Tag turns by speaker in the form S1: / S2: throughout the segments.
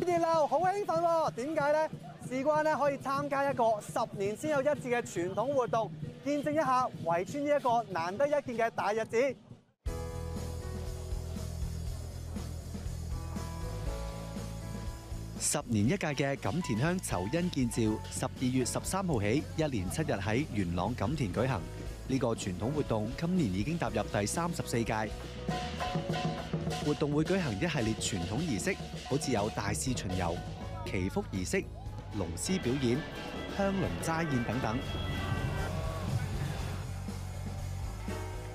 S1: 熱鬧好興奮喎，點解呢？事關咧可以參加一個10年先有一次嘅傳統活動，見證一下圍村呢一個難得一見嘅大日子。
S2: 10年一屆嘅錦田鄉酬恩建醮，12月13號起，一連7日喺元朗錦田舉行。呢個傳統活動今年已經踏入第34屆。活動會舉行一系列傳統儀式，好似有大肆巡遊、祈福儀式、龍獅表演、香輪齋宴等等。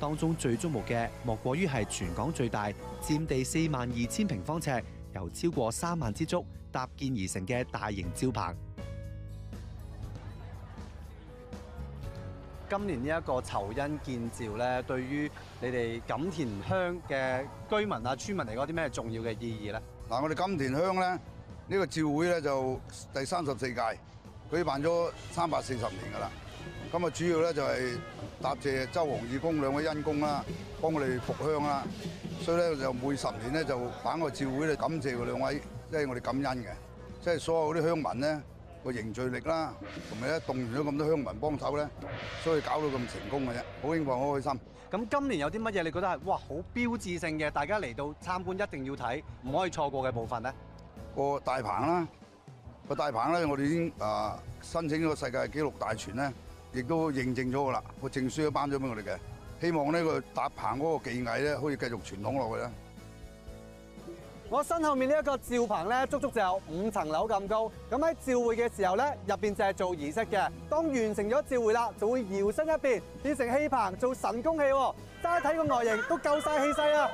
S2: 當中最矚目嘅，莫過於係全港最大、佔地42000平方尺，由超過3萬支竹搭建而成嘅大型醮棚。
S1: 今年呢一個酬恩建醮咧，對於你哋錦田鄉嘅居民啊、村民嚟講，啲咩重要嘅意義咧？
S3: 嗱，我哋錦田鄉咧呢個醮會咧就第34屆，舉辦咗340年㗎啦。咁啊，主要咧就係答謝周黃義公兩位恩公啦，幫我哋復鄉啦。所以咧就每10年咧就辦個醮會嚟感謝佢兩位，即係我哋感恩嘅，即係所有啲鄉民咧個凝聚力啦，同埋咧動員咗咁多鄉民幫手咧，所以搞到咁成功嘅啫，好興奮，好開心。
S1: 咁今年有啲乜嘢你覺得係哇好標誌性嘅，大家嚟到參觀一定要睇，唔可以錯過嘅部分咧？
S3: 個大棚啦，個大棚咧，我哋已經申請咗個世界紀錄大全咧，亦都認證咗㗎啦，個證書都頒咗俾我哋嘅。希望呢個搭棚嗰個技藝咧，可以繼續傳統落去啦。
S1: 我身後面呢一個醮棚咧，足足就有5層樓咁高。咁喺醮會嘅時候咧，入邊就係做儀式嘅。當完成咗醮會啦，就會搖身一變，變成氣棚做神功戲喎。齋睇個外形都夠晒氣勢啊！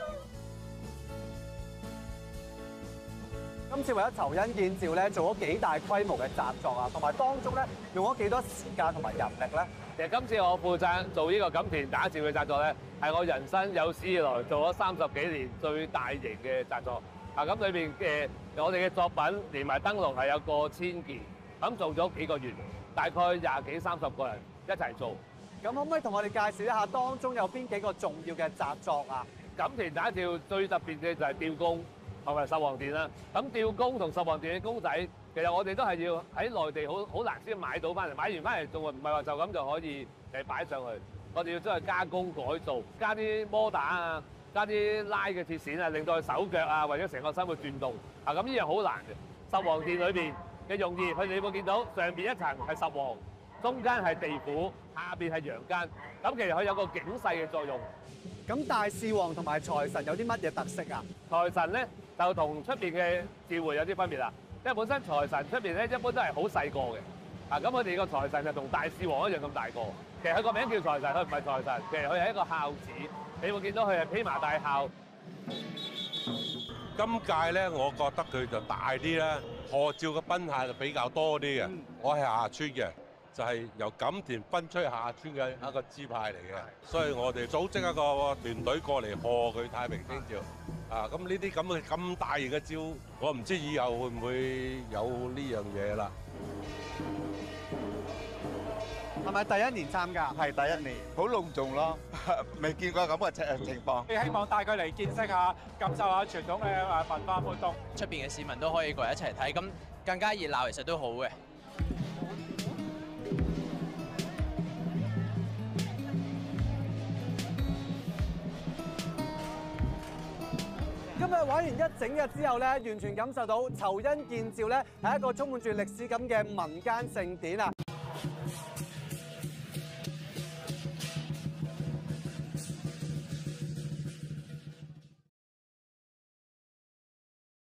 S1: 今次為咗酬恩建醮咧，做咗幾大規模嘅紮作啊，同埋當中咧用咗幾多時間同埋人力咧？
S4: 其實今次我負責做呢個錦田打醮嘅紮作咧，係我人生有史以來做咗30幾年最大型嘅紮作。咁裏邊嘅我哋嘅作品連埋燈籠係有過千件，咁做咗幾個月，大概20幾30個人一齊做。
S1: 咁可唔可以同我哋介紹一下當中有邊幾個重要嘅紮作啊？
S4: 錦田打醮最特別嘅就係吊公同埋十王殿啦。咁吊公同十王殿嘅公仔，其實我哋都係要喺內地好難先買到翻嚟，買完翻嚟仲唔係話就咁就可以擺上去。我哋要將佢加工改造，加啲摩打啊，加啲拉嘅鐵線啊，令到佢手腳啊或者成個身會轉動。咁呢樣好難嘅。十王殿裏邊嘅用意，你有冇見到上邊一層係十王，中間係地府，下邊係陽間。咁其實佢有個警世嘅作用。
S1: 咁大士王同埋財神有啲乜嘢特色啊？
S4: 財神咧就同出邊嘅醮會有啲分別啦，因為本身財神出邊咧一般都係好細個嘅。咁佢哋個財神就同大士王一樣咁大個。其實佢個名叫財神，佢唔係財神，其實佢係一個孝子。你會見到佢係披麻戴孝。
S5: 今屆咧，我覺得佢就大啲啦，賀醮嘅賓客就比較多啲嘅。我係下村嘅，就係由錦田分出去下村嘅一個支派嚟嘅，所以我哋組織一個團隊過嚟賀佢太平清醮。咁呢啲咁大型嘅醮，我唔知以後會唔會有呢樣嘢啦。
S1: 係咪第一年參加？
S6: 係第一年，好隆重咯，未見過咁嘅情況。
S7: 希望帶佢嚟見識下、感受下傳統嘅文化活動。
S8: 出邊嘅市民都可以過嚟一齊睇，咁更加熱鬧，其實都好嘅。
S1: 今日玩完一整日之後咧，完全感受到酬恩建醮咧係一個充滿住歷史感嘅民間盛典啊！